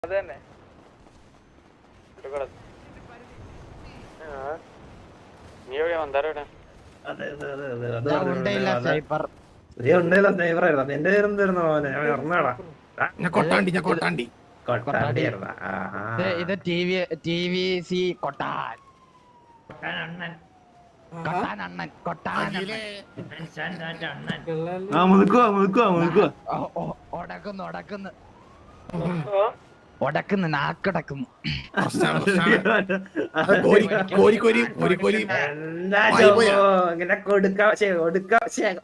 അതന്നെ നീ എവിടെയാ മന്ദാരം എന്റെ പേരെന്തായിരുന്നു മോനെ ഇറങ്ങാടാ കൊട്ടാണ്ടി ഇത് TVC കൊട്ടാൻ അണ്ണൻ ഒടക്കുന്നു നാക്കടക്കുന്നു ഇങ്ങനെ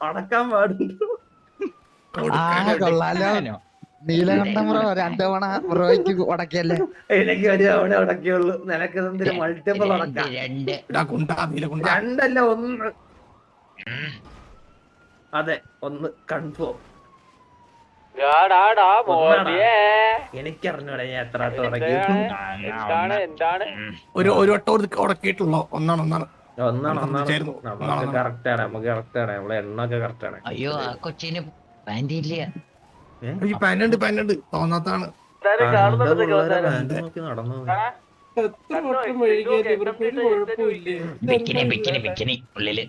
ഉടക്കാൻ പാടുണ്ടോ കൊള്ളാലോ നീലകണ്ഠം ബ്രോ 2 തവണ ബ്രോയ്ക്ക് ഉടക്കല്ലേ എനിക്ക് ഒരു തവണ ഉടക്കിയുള്ളൂ നിനക്ക് എന്തിനു മൾട്ടിപ്പിൾ ഉടക്കാം രണ്ടല്ല ഒന്ന് അതെ ഒന്ന് കൺഫേം എനിക്കറിഞ്ഞൂടെ ഞാൻ എത്ര ഒരു വട്ടം ഉടക്കിയിട്ടുള്ളോ ഒന്നാണ് കറക്റ്റ് ആണ് നമുക്ക് കറക്റ്റ് ആണ് നമ്മളെ എണ്ണൊക്കെ കറക്റ്റ് ആണ്. അയ്യോ ആ കൊച്ചിന് പാന്റ് ഇല്ല ഈ പാനുണ്ട് തോന്നാത്താണ് നോക്കി നടന്നു ബിക്കിനി ഉള്ളില്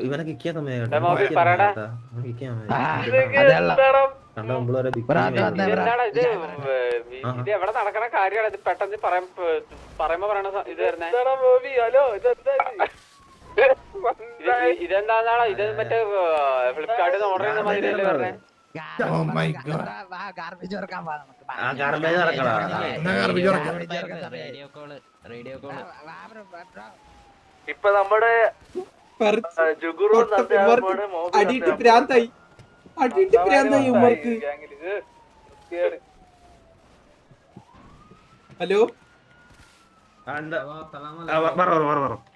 ഇവനെ കിക്കിയാ ഇത് എവിടെ നടക്കണ കാര്യമാണ് ഇത് പെട്ടെന്ന് പറയുമ്പോ പറയണ ഇത് വരുന്നേ ഇതെന്താണോ ഇത് മറ്റേ ഫ്ലിപ്കാർട്ടിൽ ഓർഡർ ചെയ്യുന്ന മാതിരിയല്ലേ പറഞ്ഞേ ഇപ്പൊ നമ്മുടെ അടിയിട്ട് പ്രാന്തായി ഉമ്മർക്ക്. ഹലോ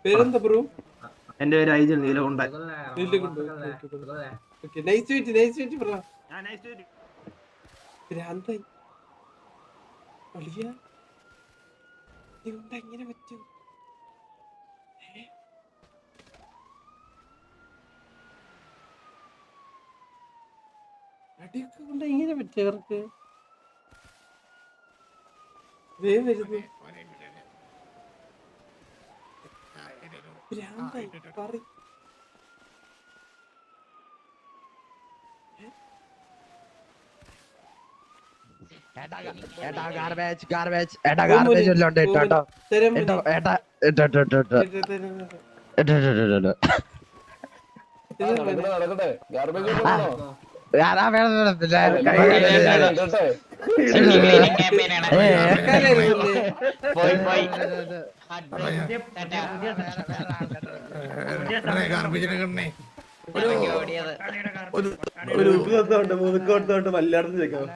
പേരെന്താ ബ്രോ? എന്റെ പേര് ഐജൽ നീലകൊണ്ട. ഭ്രാന്തായി എങ്ങനെ പറ്റും? അടിയൊക്കെ കൊണ്ട് എങ്ങനെ പറ്റിയവർക്ക് വരുന്നു ഭ്രാന്തായി പറ ഗാർബേജ് വല്ലോണ്ട് ഇട്ടോ മുതുക്കോട്ട് മല്ലാർന്ന് ചോദിക്കാം.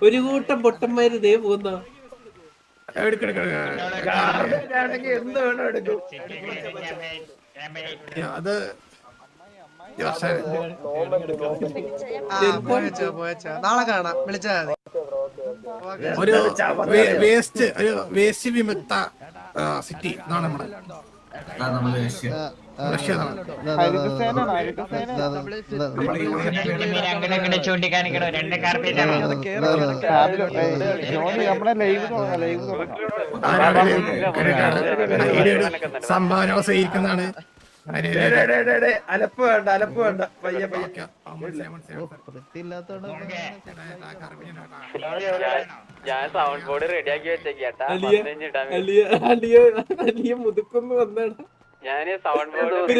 ഒരു കൂട്ടം പൊട്ടന്മാര് ദേ പോകുന്ന എന്ത് വേണോ എടുക്കും. അത് നാളെ കാണാം വിളിച്ചാൽ ഒരു വേസ്റ്റ് വിമുക്ത സിറ്റി എന്നാണ് നമ്മുടെ അങ്ങനെ ചൂണ്ടിക്കാണിക്കണോ 2 കാർപ്പേറ്റ് സംഭാവന സ്വീകരിക്കുന്നതാണ്. അലപ്പ് വേണ്ട പയ്യ ഞാൻ സൗണ്ട് ബോർഡ് റെഡിയാക്കി വെച്ചേക്കാ മുതുക്കൊന്ന് വന്നാണ്. ഞാന് സൗണ്ട് ബോർഡ്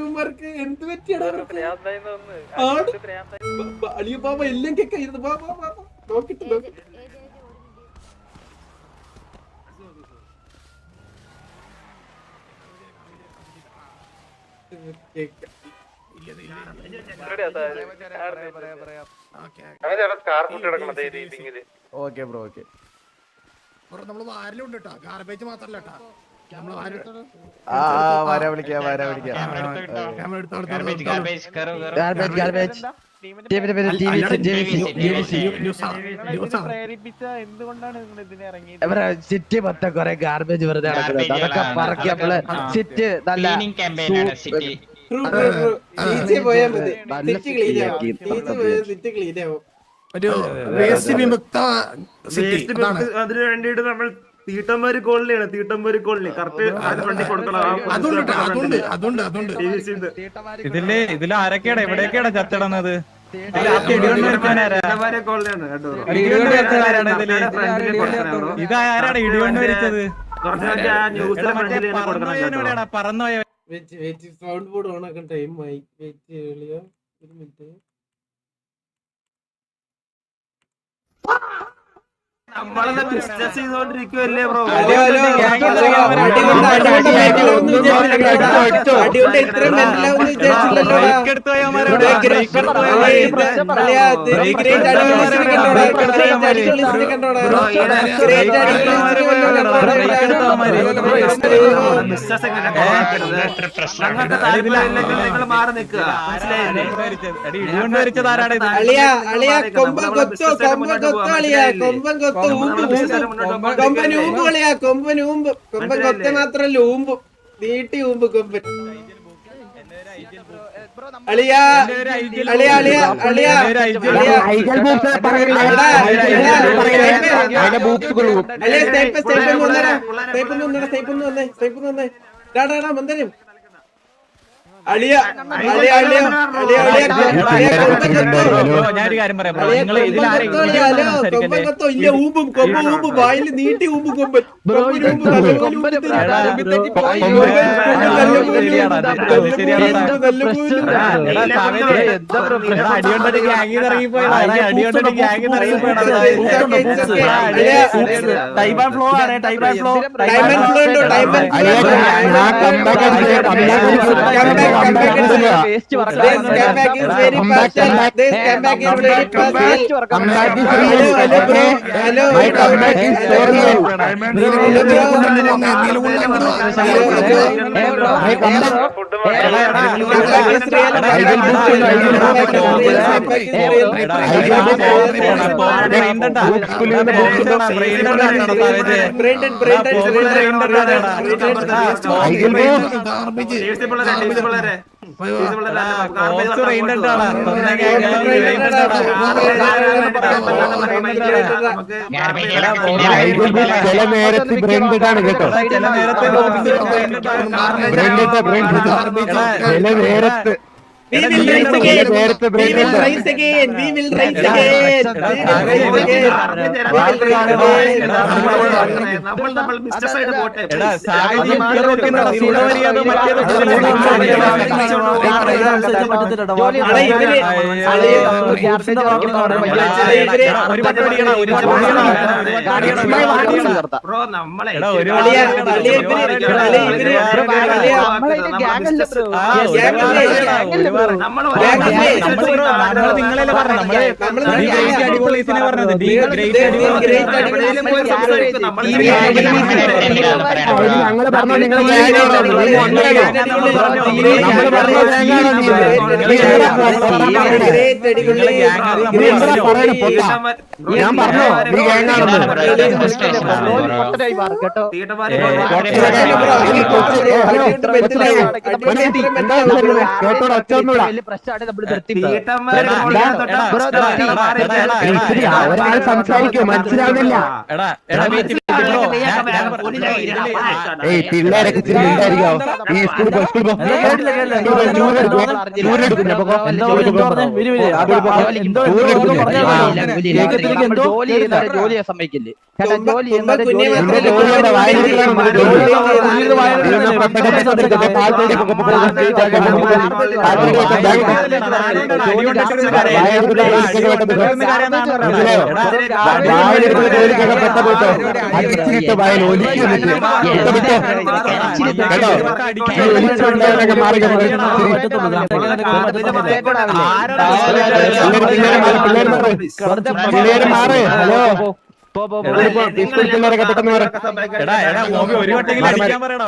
ുമാർക്ക് എന്ത് പറ്റിയാണ് അളിയ ബാബ എല്ലാം കേക്കായിരുന്നു. നോക്കിട്ട് നമ്മള് വാരലുണ്ട് കേട്ടോ, ഗാർബേജ് മാത്രല്ല കേട്ടോ. സിറ്റി മൊത്തം കൊറേ ഗാർബേജ് വെറുതെ നടക്കുന്നത് അതൊക്കെ പറക്കി നമ്മള് സിറ്റ് നല്ല ഒരു വേസ്റ്റ് വിമുക്ത സിറ്റി അതിന് വേണ്ടിട്ട് നമ്മൾ തീട്ടമ്പേരി കോളനിയാണ് തീട്ടമ്പേരി കോളനി കറക്റ്റ് ഫ്രണ്ടിൽ കൊടുക്കണം. ഇതില് ആരൊക്കെയാണ് എവിടെയൊക്കെയാണ് ചത്തിടുന്നത്? ഇതാരാണ് ഇടികൊണ്ട് മരിച്ചത്? പറന്നോയ സൗണ്ട് ബോർഡ് ഓൺ ആക്കാൻ ടൈം ആയി. ഒരു മിനിറ്റ്. നമ്മളെല്ലാം ബിസിനസ് ചെയ്തോണ്ടിരിക്കുവല്ലേ ബ്രോ. നിങ്ങൾ മാറി നിൽക്കുക. കൊമ്പൻ ഊമ്പ് കളിയാ കൊമ്പൻ ഊമ്പ് കൊമ്പൻ കൊത്ത മാത്രല്ല ഊമ്പ് നീട്ടി ഊമ്പ് കൊമ്പൻ അളിയാ അളിയാ അളിയാ അളിയാ മന്ദരം അളിയ അളിയ അളിയ ഞാനൊരു കാര്യം പറയാം. കൊമ്പൻ കൊത്തോ ഇല്ല ഊമ്പും കൊമ്പ ഊമ്പ് വായിൽ നീട്ടി ഊമ്പ് കൊമ്പൻ ചില നേരത്തെ ബ്രെൻഡാണ് കേട്ടോ. ചില നേരത്തെ We will rise again. We will rise again. We will rise again. നമ്മൾ ബിസിനസ് ആയിട്ട് പോട്ടെ. ബ്രോ നമ്മളെ നിങ്ങളല്ലേ പറഞ്ഞത് ഞാൻ പറഞ്ഞോ ഒരാൾ സംസാരിക്കും മനസ്സിലാവില്ല. പിള്ളേരൊക്കെ ചിന്തായിരിക്കോ ഈ സ്കൂൾ ജോലിയെ സമ്മതിക്കില്ലേ? പിള്ളേര് മാറേ. ഹലോ പിള്ളേരൊക്കെ പെട്ടെന്ന് മാറ. ഒരു വട്ടെങ്കിലും അടിക്കാൻ പറയണോ?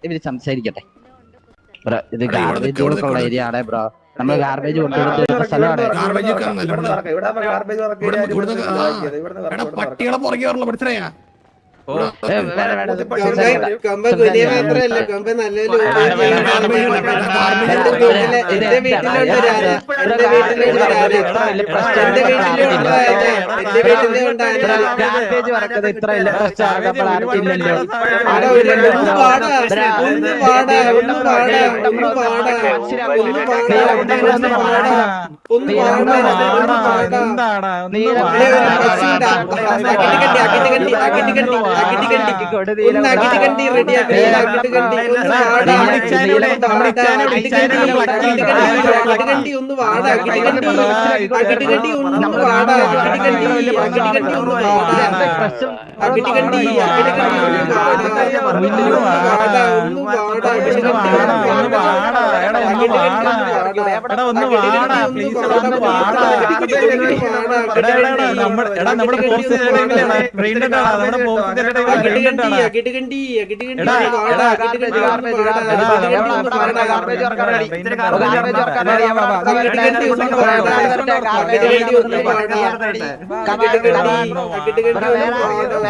ഇവര് സംസാരിക്കട്ടെ ബ്രോ. ഇത് ഗാർബേജ് ഉള്ള ഏരിയ ആണ് ബ്രോ. നമ്മള് ഗാർബേജ് കൊണ്ടുവരുന്ന സ്ഥലമാണ്. പട്ടികളെ പുറകെ വരണല്ലോ മനസ്സിലായാ. കൊമ്പ കുനിയ മാത്രല്ല കൊമ്പ നല്ലൊരു എന്റെ വീട്ടിലുണ്ട് ഗാർബേജ് വറക്കുന്നത് ഇത്ര ഇല്ല.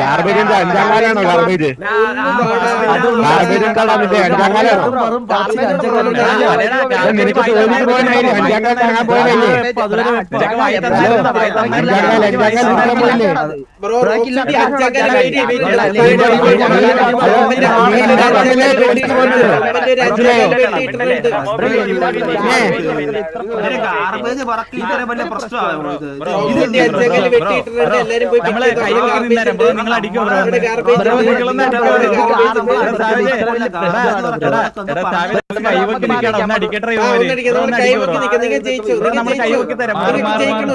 ഗാർബേജിന്റെ അഞ്ചാം കാലാണോ ഗാർബേജ്? ഗാർബേജിന്റെ അഞ്ചാം കാലാണോ? നിനക്ക് തോന്നിട്ട് പോകാനായില്ലേ? അഞ്ചാം കാലം കാണാൻ പോകാനല്ലേ? ഗാർബേജ് പറക്കി ഇത്ര വലിയ പ്രശ്നമാണ്. നിങ്ങൾ അടിക്കും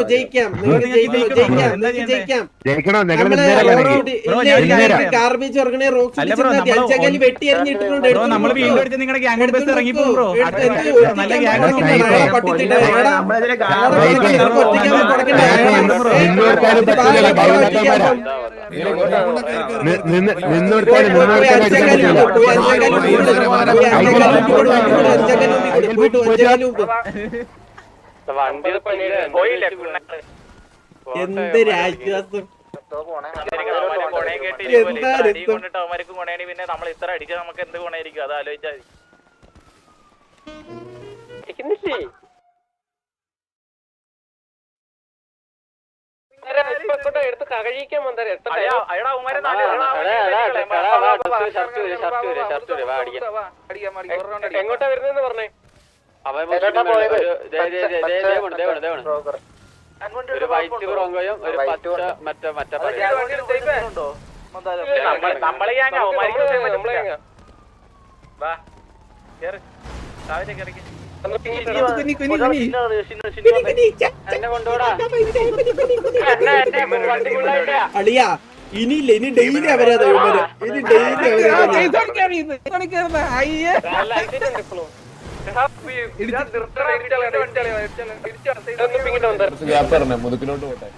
ജയിക്കണോ? ഗാർബേജ് ഓർഗണൈ റോക്സ് വെട്ടി എറിഞ്ഞിട്ടുണ്ട്. നമ്മൾ വീണ്ടും എടുത്ത് നിങ്ങളുടെ ഗ്യാങ് ബസ് ഇറങ്ങി പോകും ബ്രോ. നല്ല ഗ്യാങ് എന്ത് രാശ്വാസം. പിന്നെ നമ്മൾ ഇത്ര അടിച്ചാൽ നമുക്ക് എന്ത് ഗുണമായിരിക്കും അത് ആലോചിച്ചാൽ എടുത്ത് കകഴിക്കാൻ എങ്ങോട്ടാ വരുന്നതെന്ന് പറഞ്ഞേ. ഒരു വൈറ്റ് ബ്രോങ്കോയും ഒരു പച്ച മറ്റേ അളിയാ ഇനിയില്ല, ഇനി ഡെയിലി അവരാ ഇനി ഡെയിലി മുതുക്കിലോട്ട് പോട്ടെ.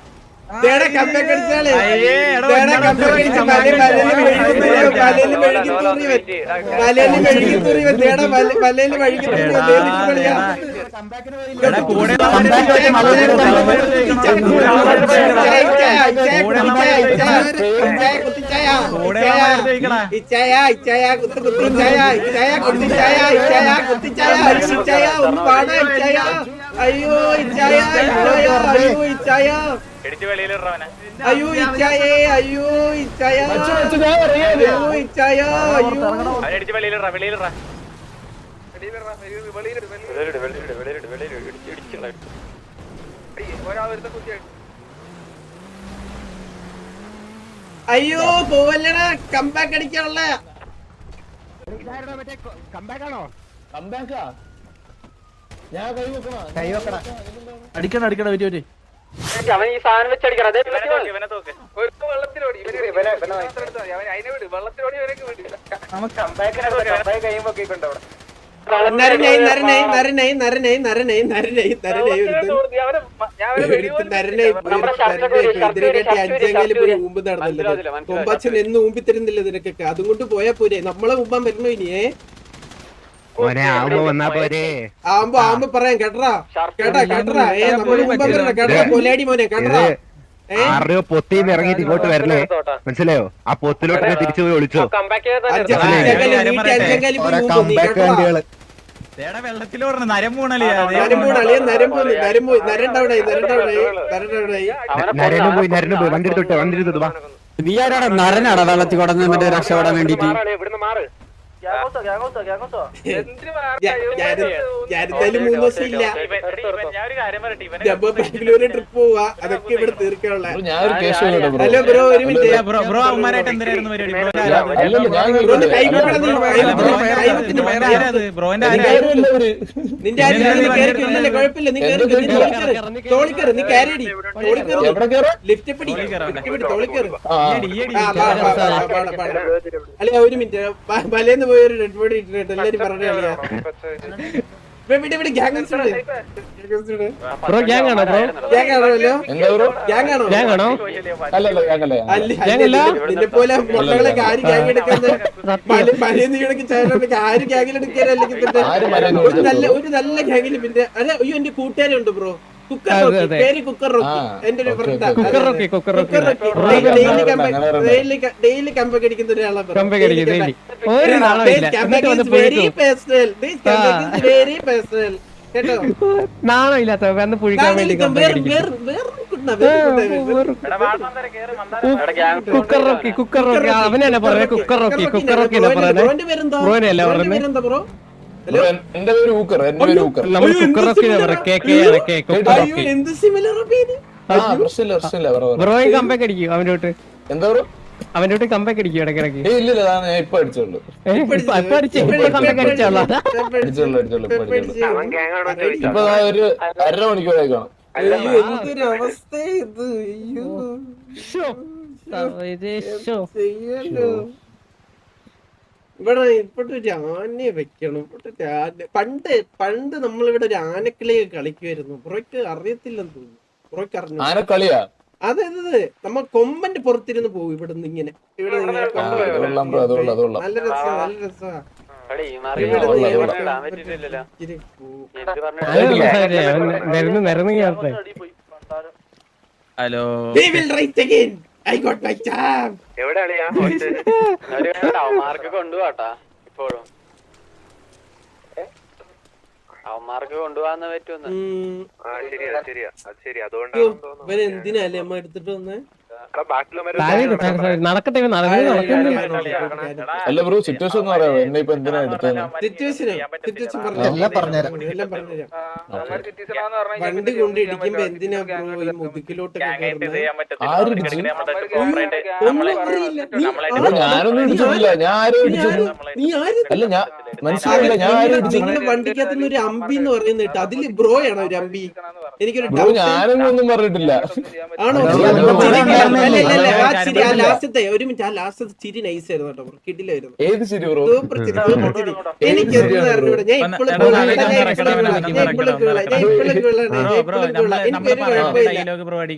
അയ്യോ അയ്യോ ഇച്ചായേ അയ്യോ ഇച്ചായ അയ്യോ ഇച്ചായ അയ്യോ പോവല്ലടാ കംബാക്ക് അടിക്കാനുള്ള കമ്പാക്കാണോ? അടിക്കണം അടിക്കണം പറ്റി അവൻ ഈ സാധനം വെച്ചടിക്കണം. നരനായി നരനായി നരനായി നരനായി നരനായി നരനായി നരനായി ഇതിനെക്കാട്ടി അഞ്ചെങ്കിലും പോയി ഊമ്പ് നടന്നില്ല. കൊമ്പാച്ചൻ എന്ന് ഊമ്പി തരുന്നില്ല ഇതിനൊക്കെ. അതും കൊണ്ട് പോയാ പോരെ. നമ്മളെ മുമ്പാൻ വരണോ ഇനിയേ? ആവുമ്പോ പറയാം കേട്ടറാ കേട്ടാ കേട്ടറാ. നമ്മള് മുമ്പാൻ വരണം കേട്ടാ. കൊലാടി മോനെ കേട്ടറാ. ആരുടെയോ പൊത്തിന്ന് ഇറങ്ങിയിട്ട് ഇങ്ങോട്ട് വരല്ലേ, മനസ്സിലായോ? ആ പൊത്തിലോട്ട് തിരിച്ചു പോയി ഒളിച്ചോ. വെള്ളത്തിലോടണം നരം പൂണല്ലേ നരനും പോയി വണ്ടി എടുത്തോട്ടെ വണ്ടി എടുത്തോട്ട് വാ. നീ ആരാടാ നരനാടാ വെള്ളത്തിൽ കൊടന്ന് മറ്റേ രക്ഷപ്പെടാൻ വേണ്ടിട്ട്? ഞാനെന്തായാലും 3 ദിവസം ഇല്ല. ബാംഗ്ലൂര് ട്രിപ്പ് പോവാ. അതൊക്കെ ഇവിടെ തീർക്കാനുള്ള. ഹലോ ബ്രോ, ഒരു മിനിറ്റ് ബ്രോ അവന്മാരായിട്ട് എന്തായിരുന്നു പരിപാടി? ബ്രോന്റെ നിന്റെ ആരും കുഴപ്പമില്ല. നീ തോളിക്കറ്, നീ കയറി ലിഫ്റ്റ് പിടി, തോളിക്കറ്. അല്ലെ ഒരു മിനിറ്റ്, മലയെന്ന് പോയൊരു ഡെഡ് ബോഡി ഇട്ടിട്ട് എല്ലാരും പറഞ്ഞു. നിന്നെ പോലെ മുട്ടകളെ ആര് ഗ്യാങ് എടുക്കുന്നത്? മലയെന്ന് കണക്ക് ചേട്ടനൊക്കെ ആര് ഗ്യാങ്ങിലെടുക്കാൻ? അല്ലെങ്കിൽ ഒരു നല്ല ഗ്യാങ്ങില് പിന്നെ അതെ. അയ്യോ എന്റെ കൂട്ടുകാരുണ്ട് ബ്രോ, കുക്കർ റോക്കി, പേര് കുക്കർ റോക്കി. എന്റെ ഒരു ഡെയിലി കമ്പൊക്കെ അടിക്കുന്ന ഒരാളാണ്. കേട്ടോ, നാണോ ഇല്ലാത്ത പുഴിക്കാൻ വേണ്ടി കുക്കർ റോക്കി കുക്കർ റോക്കി അവനല്ലേ പറഞ്ഞ കുക്കർ റോക്കി കുക്കർ റോക്കി ബ്രോനല്ലേ പറഞ്ഞത്? ബ്രോ എന്റെ പേര് ഊക്കർ, എന്റെ പേര് ഊക്കർ. നമ്മൾ കുക്കർ റോക്കി എന്ത് സിമിലർ പേര്. ബ്രോയും കമ്പൊക്കെ അടിക്കും അവനോട്ട്. എന്താ ബ്രോ? അവനോട്ട് കമ്പൊക്കെ അടിക്കും ഇടക്കിടക്ക്. ഇല്ലില്ല, ഞാൻ ഇപ്പൊ അടിച്ചോളൂ. ഇപ്പൊ ഒരു 1.5 മണിക്കൂറായി കാണും. എന്തൊരു അവസ്ഥ ഇത്. ഇവിടെ ഇപ്പോഴൊരു ആനയെ വെക്കണം. പണ്ട് നമ്മളിവിടെ ഒരു ആനക്കളിയൊക്കെ കളിക്കുമായിരുന്നു. ബ്രോയ്ക്ക് അറിയത്തില്ലെന്ന് തോന്നുന്നു. ബ്രോയ്ക്ക് അറിഞ്ഞു ആനക്കളിയാ? അതെ അതെ, നമ്മ കൊമ്പന്റെ പുറത്തിരുന്ന് പോകും ഇവിടുന്ന് ഇങ്ങനെ. ഇവിടെ നല്ല രസമാണ്, നല്ല രസമാണ്. ഹലോ, അവന്മാർക്ക് കൊണ്ടുപോട്ടാ. ഇപ്പോഴും അവന്മാർക്ക് കൊണ്ടുപോകാൻ പറ്റുമെന്ന്. ഇവൻ എന്തിനല്ലേ അമ്മ എടുത്തിട്ട് വന്നേ? നടക്കട്ടെ അല്ല ബ്രോ, സിറ്റുവേഷൻ എന്ന് പറയാമോ? എന്നെ ഇപ്പൊ എന്തിനാ എടുത്തത്? വണ്ടി കൊണ്ട് ഇടിക്കുമ്പോ എന്തിനാ ബ്രോ ഈ മുതുക്കിലോട്ടൊക്കെ കയറുന്നത്? ഞാനൊന്നും ഇടിച്ചിട്ടില്ല. ഞാൻ ആരും ഇടിച്ചു? അല്ല ഞാൻ മനസ്സിലായില്ല, ഞാൻ ആരും ഇടിച്ചു? നിങ്ങളുടെ വണ്ടിക്കകത്തുനിന്ന് ഒരു അമ്പി എന്ന് പറയുന്ന കേട്ടോ, അതില് ബ്രോ ആണോ ഒരു അമ്പി? എനിക്കൊരു ഞാനൊന്നും പറഞ്ഞിട്ടില്ല. ആണോ? ലാസ്റ്റത്തെ ഒരു മിനിറ്റ്, ആ ലാസ്റ്റത്തെ ചിരി നൈസ് ആയിരുന്നു കേട്ടോ, കിടിലായിരുന്നു. ഏത് ചിരി ബ്രോ? സൂപ്പർ ചിരി, സൂപ്പർ ചിരി. എനിക്ക് ഞാൻ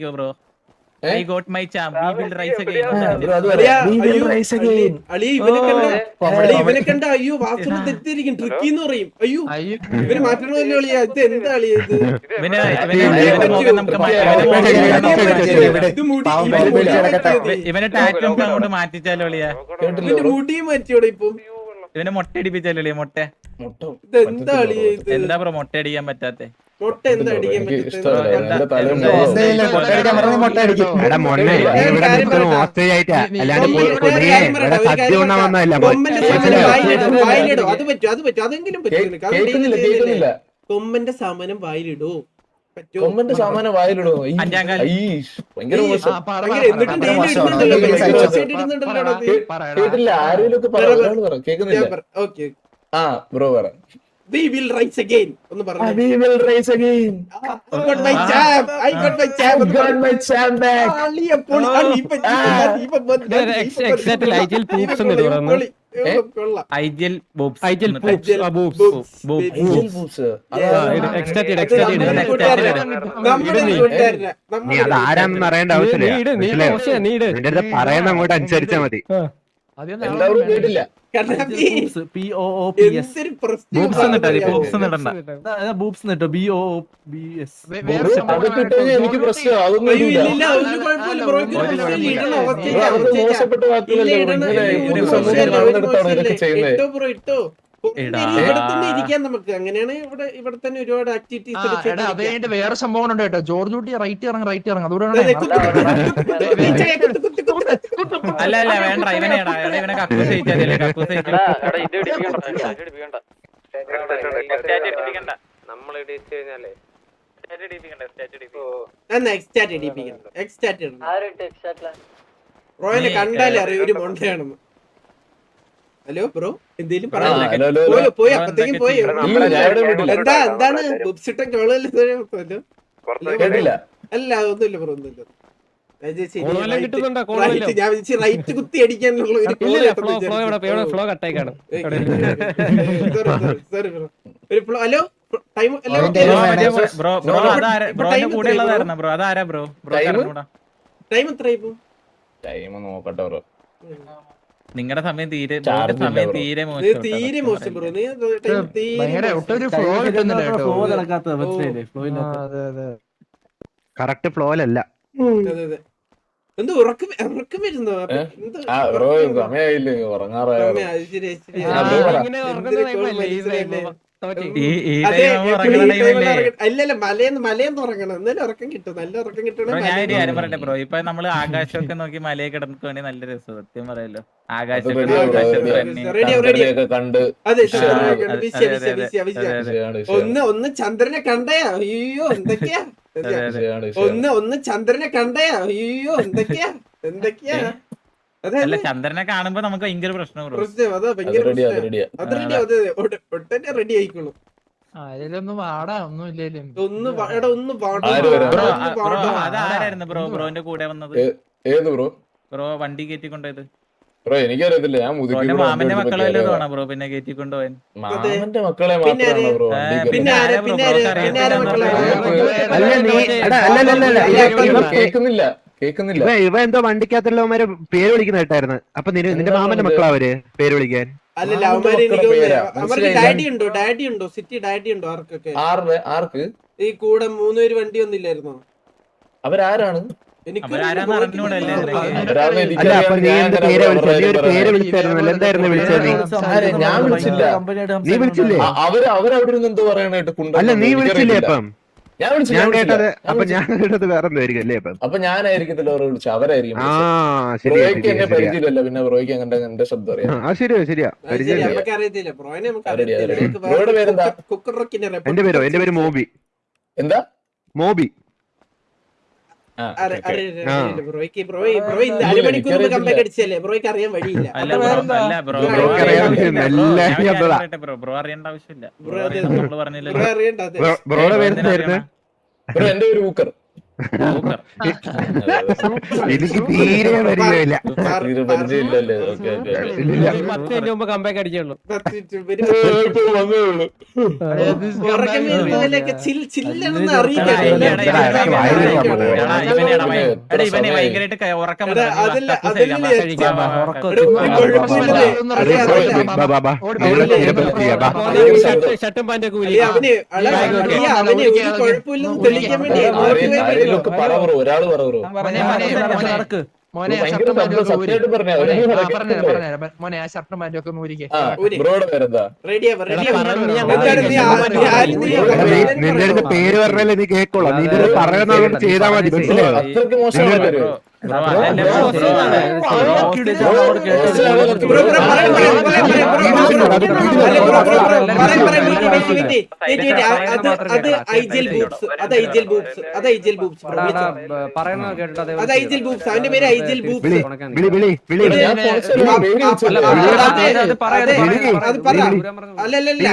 ഇപ്പോഴും I got my champ. We will rise again. ഇവനെ കണ്ട അയ്യോ വാസ്തു തെറ്റിയിരിക്കും, ട്രിക്കി എന്ന് പറയും. അയ്യോ ഇവര് മാറ്റണമല്ലോ അളിയാ, ഇത് എന്താ അളിയാ ഇത്? ഇവനെ ടാക്ലും അങ്ങോട്ട് മാറ്റിച്ചാലോ അളിയാ? ഇവന്റെ മുടിയും മാറ്റിയോടെ ഇപ്പൊ? ഇവനെ മൊട്ട അടിപ്പിച്ചാലോ അളിയാ? മൊട്ട എന്താ അളിയാ ഇത്? എന്താ ബ്രോ മൊട്ട അടിക്കാൻ പറ്റാത്തെ? മുട്ട എന്താ അടിക്കാൻ പറ്റുന്നത്? അത് പറ്റും, അത് പറ്റും, അതെങ്കിലും പറ്റുന്നില്ല. കൊമ്പന്റെ സാമാനം വായിലിടൂ. കൊമ്പന്റെ സാമാനം വായിലിടൂ? കേട്ടില്ല, ആരെങ്കിലും കേൾക്കുന്നില്ല. ആ ബ്രോ പറ. We will rise again. ഒന്ന് പറഞ്ഞു. We will rise again. I got my champ. I got my champ. I got my champ back. കൊള്ളാം. ഐജിഎൽ ബോബ്സ് ഐജിഎൽ ബൂബ്സ്. എക്സ്ട്രാ അത് നമ്മുടെ കൂട്ടുകാരനാ. നമ്മുടെ കൂട്ടുകാരനാ. നീ അത് ആരാണെന്ന് അറിയേണ്ട ആവശ്യമില്ല മനസ്സിലായോ നീട് നിന്റെ അടുത്ത് പറയുന്ന അങ്ങോട്ട് അനുസരിച്ചാ മതി എല്ലാവരും കേട്ടില്ല. കണ്ണാപ്പി, POOPS എന്തൊരു പ്രശ്നം ബൂബ്സ് എന്നിട്ടോ അറിയാമോ? ബൂബ്സ് എന്നിടണ്ട ബൂബ്സ് എന്നിട്ടോ BOOBS അതൊക്കെ ഇട്ട് കഴിഞ്ഞാൽ എനിക്ക് പ്രശ്നം അതൊന്നും അയ്യോ, ഇല്ല. ഇല്ലില്ല, ഒരു കുഴപ്പമില്ല ബ്രോയ്ക്ക് ഒരു പ്രശ്നമില്ല. ഇടണം, അവസ്ഥയില്ല, അതൊക്കെ അവസ്ഥയില്ല. മോശപ്പെട്ട വാക്കുകളല്ലേ ഇല്ല, ഇടണം. ഇങ്ങനെ ഒരു ഒരു മോശമില്ല, സമൂഹത്തിൽ ഒരു നടന്നിടത്താണ് ഇതൊക്കെ മോശമില്ല. ചെയ്യുന്നത്. ഇട്ടോ ബ്രോ, ഇട്ടോ. എടാ. ഇവിടെ തന്നെ ഇരിക്കാൻ നമുക്ക്. അങ്ങനെയാണ് ഇവിടെ തന്നെ ഒരുപാട് ആക്ടിവിറ്റീസ്. വേറെ സംഭവം ഉണ്ട് കേട്ടോ. ജോർജ് കുട്ടി റൈറ്റ് ഇറങ്ങും അതുകൂടെ അല്ല വേണ്ട ഇവനെടാ ഇവനെ കക്കൂസ് കഴിച്ചാലേ കക്കൂസ് ഇത് ഇടിപ്പിക്കണ്ട നമ്മൾ ഇടിച്ചു കഴിഞ്ഞാലേ റോയനെ കണ്ടാലേ അറിയാം ഒരു മൊണ്ടയാണെന്ന്. ഹലോ ബ്രോ, എന്തേലും ആ, ഹലോ, ഹലോ, ഹലോ. പോയി അപ്പത്തേക്കും പോയി. ഇല്ല, ഞാൻ ഇവിടെ വിട്ടില്ല. എന്താണ് ബുബ്സിട്ട കേട്ടില്ല. അല്ല ഒന്നുമില്ല ബ്രോ, ഒന്നുമില്ല. കോളെല്ലാം കിട്ടുന്നുണ്ടോ? ഞാൻ വിളിച്ച് റൈറ്റ് കുത്തി അടിക്കാനുള്ള ഒരു ഫ്ലോ കട്ടായിക്കാണ്. ഹലോ ടൈം ടൈം എത്രയായിപ്പോ? ടൈം നോക്കട്ടെ ബ്രോ. നിങ്ങളുടെ സമയം തീരെ Charge ഇല്ല സമയം bro. തീരെ തീരെ മോശം ബ്രോ. നീ ഫ്ലോ കിട്ടുന്നില്ല കേട്ടോ. കറക്റ്റ് ഫ്ലോയിലല്ല അതെ അതെ. എന്ത് ഉറക്കം വരുന്നോ? ആ ബ്രോ സമയമായില്ലേ ഉറങ്ങാറായോ? അല്ലല്ല മലയെന്ന് ഉറങ്ങണം. എന്നാലും ഉറക്കം കിട്ടും. നല്ല ഉറക്കം ഞാൻ ഒരു കാര്യം കിട്ടണം. പറയട്ടെ ബ്രോ. ഇപ്പൊ നമ്മള് ആകാശമൊക്കെ നോക്കി മലയെ കിടക്കുകയാണെങ്കിൽ നല്ല രസം. സത്യം പറയല്ലോ റെഡി റെഡി. കണ്ട് അതെ ആ, ഒന്ന് ചന്ദ്രനെ കണ്ടയാ? അയ്യോ എന്തൊക്കെയാ. ഒന്ന് ചന്ദ്രനെ കണ്ടയാ? അയ്യോ എന്തൊക്കെയാ. അല്ല ചന്ദ്രനെ കാണുമ്പോ നമുക്ക് ഭയങ്കര പ്രശ്നം ബ്രോ. പ്രശ്നം അതാ ഭയങ്കര റെഡിയാ പ്രശ്നം. റെഡിയാ. അത് റെഡി. അതെ ഒട്ടന്നെ റെഡി ആയിക്കോളും. അതിലൊന്നും വാടാ ഒന്നും ഇല്ലേലും. ഒന്ന് വാടാ. ആര് വരാം? ബ്രോ അതാരായിരുന്നു ബ്രോന്റെ കൂടെ വന്നത്? ഏത് ബ്രോ? ബ്രോ വണ്ടി കയറ്റിക്കൊണ്ടത് ബ്രോ എനിക്കറിയത്തില്ല. ഞാൻ ബ്രോന്റെ മാമന്റെ മക്കളെ വല്ലതും ആണോ ബ്രോ പിന്നെ കയറ്റിക്കൊണ്ടുപോവാൻ? മാമന്റെ മക്കളെ പിന്നെ മാത്രമാണ് ബ്രോ പിന്നെ ആരാ മക്കളെ? അല്ല നീ അല്ലല്ലല്ല കേക്കുന്നില്ല. ഇവ എന്തോ വണ്ടിക്കകത്തുള്ളവന്മാരെ പേര് വിളിക്കുന്ന കേട്ടായിരുന്നു. അപ്പൊ നിന്റെ മാമന്റെ മക്കളാ അവര് പേര് വിളിക്കാൻ. അല്ലല്ല അവന്മാര് അവർക്ക് ഡാഡി ഉണ്ടോ സിറ്റി ഡാഡി ഉണ്ടോ? ആർക്കൊക്കെ? ആർക്ക്? ഈ കൂടെ 3 പേര് വണ്ടി ഒന്നില്ലായിരുന്നോ? അവരാരാണ്? അവരാരാന്ന് അറിഞ്ഞൂടല്ലേ അല്ല അപ്പൊ നീ എന്ത് പേര് വിളിച്ചത്? നീ ഒരു പേര് വിളിച്ചായിരുന്നല്ലോ. എന്തായിരുന്നു വിളിച്ചത് നീ? ഞാൻ വിളിച്ചില്ല. നീ വിളിച്ചില്ലേ? അവരവിടെ ഇരുന്ന് എന്തോ പറയാനായിട്ട് അല്ല നീ വിളിച്ചില്ലേ? അപ്പം ഞാൻ വിളിച്ചു. ഞാൻ കേട്ടത് വേറെ എന്തായിരിക്കും അല്ലേ? അപ്പം അപ്പൊ ഞാനായിരിക്കത്തില്ല അവരെ വിളിച്ചു. അവരായിരിക്കും. ആ ശരിയാ ബ്രോയ്ക്ക് എന്നെ പരിചയമില്ലല്ലോ. പിന്നെ ബ്രോയ്ക്ക് എന്റെ ശബ്ദം അറിയാം. ആ ശരിയാ നമുക്ക് അറിയത്തില്ല ബ്രോയിനെ. ബ്രോയുടെ പേരെന്താ? കുക്കർ റോക്കിന്റെ എന്റെ പേര് മോബി. എന്താ? മോബി. ബ്രോയ്ക്ക് അരമണിക്കൂർ മുമ്പ് കമ്പനി അടിച്ചല്ലേ? ബ്രോയ്ക്ക് അറിയാൻ വഴിയില്ല. അല്ല ബ്രോ ബ്രോ അറിയേണ്ട ആവശ്യമില്ല. നമ്മള് പറഞ്ഞില്ലല്ലോ. ബ്രോ അറിയണ്ട. അതെ ബ്രോയുടെ പേര് ബ്രോ എന്റെ ഒരു കുക്കർ. എനിക്ക് തീരെ പരിചയമില്ല. പരിചയമില്ലല്ലേ? ഓക്കെ 10 മിനിറ്റ് മുമ്പ് കമ്പേക്ക് അടിച്ചുള്ളൂ. ചില്ലെന്ന് അറിയില്ല. ഇവനെ ഭയങ്കരമായിട്ട് ഉറക്കം ഷർട്ടും പാൻറ്റും ഒക്കെ ഊരി. അവന് ഒരു കുഴപ്പമില്ലെന്ന് തെളിയിക്കാൻ വേണ്ടി ഒരാള് പറ ബ്രോ. മോനെ ഭയങ്കര സത്യമായിട്ട് പറഞ്ഞ മോനെ ആ ഷർട്ടും പാൻറ്റും ഒക്കെ ഊരിക്കേ. ബ്രോയുടെ പേരെന്താ? നിന്റെ അടുത്ത് പേര് പറഞ്ഞാലേ നീ കേക്കോളാം. നീ ഇത് പറയുന്നതുകൊണ്ട് ചെയ്താൽ മതി. മനസ്സിലായോ? അത്രക്ക് മോശമായിട്ട് പറയുന്നത് കേട്ടോ. അവന്റെ പേര് ഐജൽ ബൂബ്സ്. അല്ലല്ല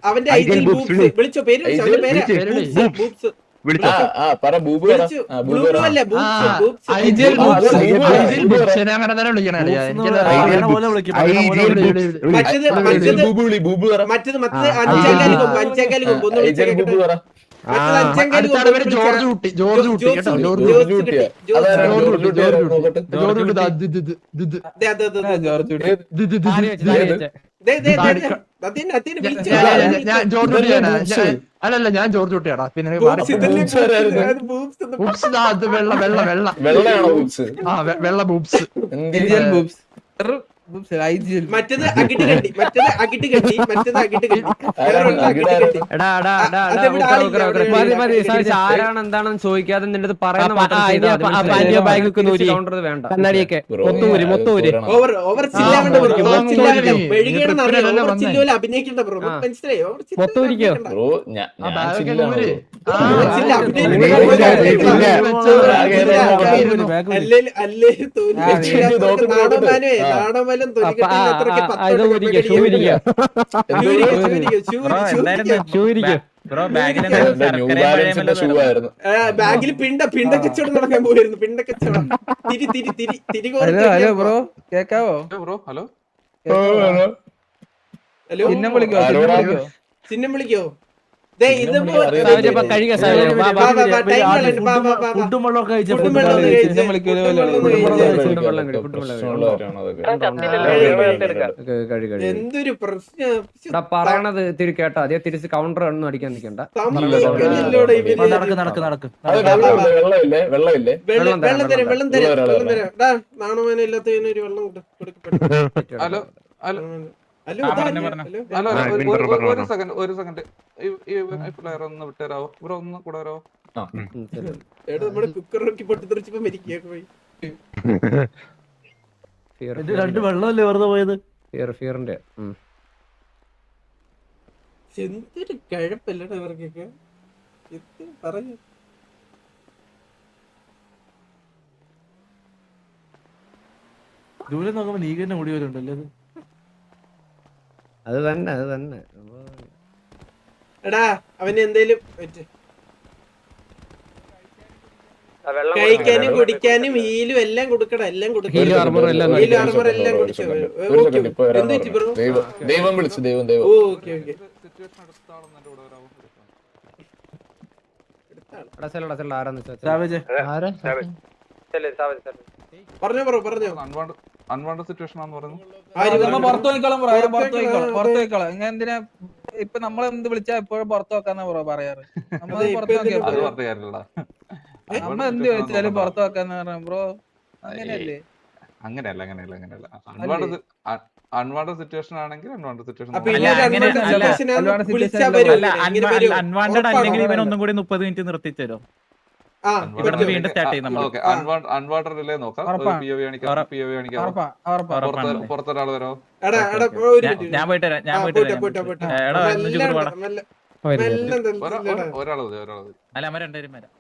അവന്റെ ഐജൽ ബൂബ്സ്. വിളിച്ചോ പേര്? അവന്റെ പേര് ബൂബ്സ്. വിളിച്ചോ പറ ബൂബു പറ. വിളിച്ചു. ആ, ബൂബു പറ. ബ്ലൂ അല്ലേ? Boobs, boobs. ഐജിഎൽ ആ, അത് ബൂബ്സ്. ബൂബു പറ. ഐജിഎൽ ബൂബ്സ്. ഞാൻ അങ്ങനെ തന്നെ വിളിക്കണേ അളിയാ. എനിക്കത് മറ്റേത് ബൂബു വിളി, ബൂബു പറ. മറ്റേത് അഞ്ചേകാല് കൊമ്പ് ഒന്ന് ഐജൽ ബൂബു പറ. മറ്റേത് അഞ്ചേകാല് അടുത്താണ് പേര് ജോർജ് കുട്ടി. ജോർജ് കുട്ടി കേട്ടോ. ജോർജ് ജോർജ് കുട്ടിയാ. അതാരാ? ജോർജ് കുട്ടി ആരാ? നോക്കട്ടെ. ജോർജ് കുട്ടി ദാ ഇത് ഇത് ഇത് ഇത് ഇത് ഇത് ഇത് ഞാൻ ജോർജ് കുട്ടിയാണ്. അല്ലല്ല ഞാൻ ജോർജ് കുട്ടിയാടാ. പിന്നെ ബൂബ്സ് ദാ അത് വെള്ള വെള്ള വെള്ള വെള്ളയാണോ ബൂബ്സ്? ആ വെള്ള ബൂബ്സ്. Indian boobs. മറ്റേത് അകിട്ട് കെട്ടി മറ്റേത് അകിട്ട് കെട്ടി ആരാണ്? അകിടാരാണ്? ആരാണ് എന്താണെന്ന് ചോദിക്കാതെ നിന്റെ അടുത്ത് പറയുന്ന വേണ്ട കണ്ണാടിയൊക്കെ ബ്രോ, മൊത്തൂര് മൊത്തൂര് ഓവർ ചില്ലാവണ്ട അഭിനയിക്കണ്ട ബ്രോ മനസ്സിലായോ? മൊത്തൂരിക്കോ ബ്രോ, ഞാൻ ചില്ലാണ് ബ്രോ. നാടോമലം ബ്രോ ബാഗിൽ ന്യൂ ബാലൻസിന്റെ ഷൂ ആയിരുന്നു. ബാഗിൽ പിണ്ട കച്ചവടം നടക്കാൻ പോയിരുന്നു. പിണ്ട കച്ചവടം തിരി ബ്രോ കേക്കാവോ ബ്രോ, ഹലോ. ഹലോ ചിഹ്നം വിളിക്കോ? എന്തൊരു പ്രശ്നം പറയണത് തിരി കേട്ടോ. അതേ തിരിച്ച് കൗണ്ടർ ഒന്നും അടിക്കാൻ നിൽക്കണ്ട. വെള്ളമില്ലേ? വെള്ളം തരാം. നാണുമാന ഇല്ലാത്തതിന് ഒരു വെള്ളം കൊടുക്കപ്പെട്ടു. ഹലോ ഹലോ ഹലോ ഒരു സെക്കൻഡ് ഒന്ന് വിട്ടുതരാവോ ബ്രോ? ഒന്ന് കൂടെ വരാവോ? നമ്മുടെ കുക്കറൊക്കെ പൊട്ടിത്തെറിച്ചപ്പോ മരിക്കുക പോയി. രണ്ട് വെള്ളമല്ലേ വെറുതെ പോയത്? ഫിയറിന്റെ എന്തൊരു കഴപ്പല്ലടാ ഇവർക്കൊക്കെ. പറഞ്ഞു ദൂരെ നോക്കുമ്പോ നീ തന്നെ മുടി വരുന്നുണ്ടല്ലേ? അത് തന്നെ എടാ അവന് എന്തേലും കഴിക്കാനും കുടിക്കാനും ഹീലും എല്ലാം കൊടുക്കടാ. എല്ലാം കൊടുക്കണം. ഹീലും ആർമർ എല്ലാം കുടിച്ചു. ദൈവം വിളിച്ചു. ദൈവം ഓക്കെ പറഞ്ഞോ. അൺവാണ്ടഡ് സിറ്റുവേഷൻ ആണെന്ന് പറഞ്ഞു. എന്തിനാ ഇപ്പൊ നമ്മളെന്ത് വിളിച്ചാ എപ്പോഴും പുറത്തു വെക്കാന്നാ പറയാറ്. നമ്മൾ പുറത്തു അത് പറഞ്ഞ കാര്യമില്ലടാ. നമ്മ എന്ത് ചോദിച്ചാലും പുറത്തു വെക്കാന്ന് പറയാം ബ്രോ. അങ്ങനെയല്ലേ? അങ്ങനെയല്ല. അൺവാണ്ടഡ് സിറ്റുവേഷൻ ആണെങ്കിൽ അൺവാണ്ടഡ് സിറ്റുവേഷൻ. അൺവാണ്ടഡ് അല്ലെങ്കിൽ ഇവൻ ഒന്നും കൂടി 30 മിനിറ്റ് നിർത്തിച്ചോ. ഇവിടുന്ന് വീണ്ടും സ്റ്റാർട്ട് ചെയ്യും നമ്മൾ. അൺവാണ്ടഡ് അല്ലേ നോക്കാം. പുറത്തൊരാൾ വരോ? ഞാൻ പോയിട്ട് വരാം. ഒരാൾ അല്ല അമ്മ രണ്ടുപേരും വരാം.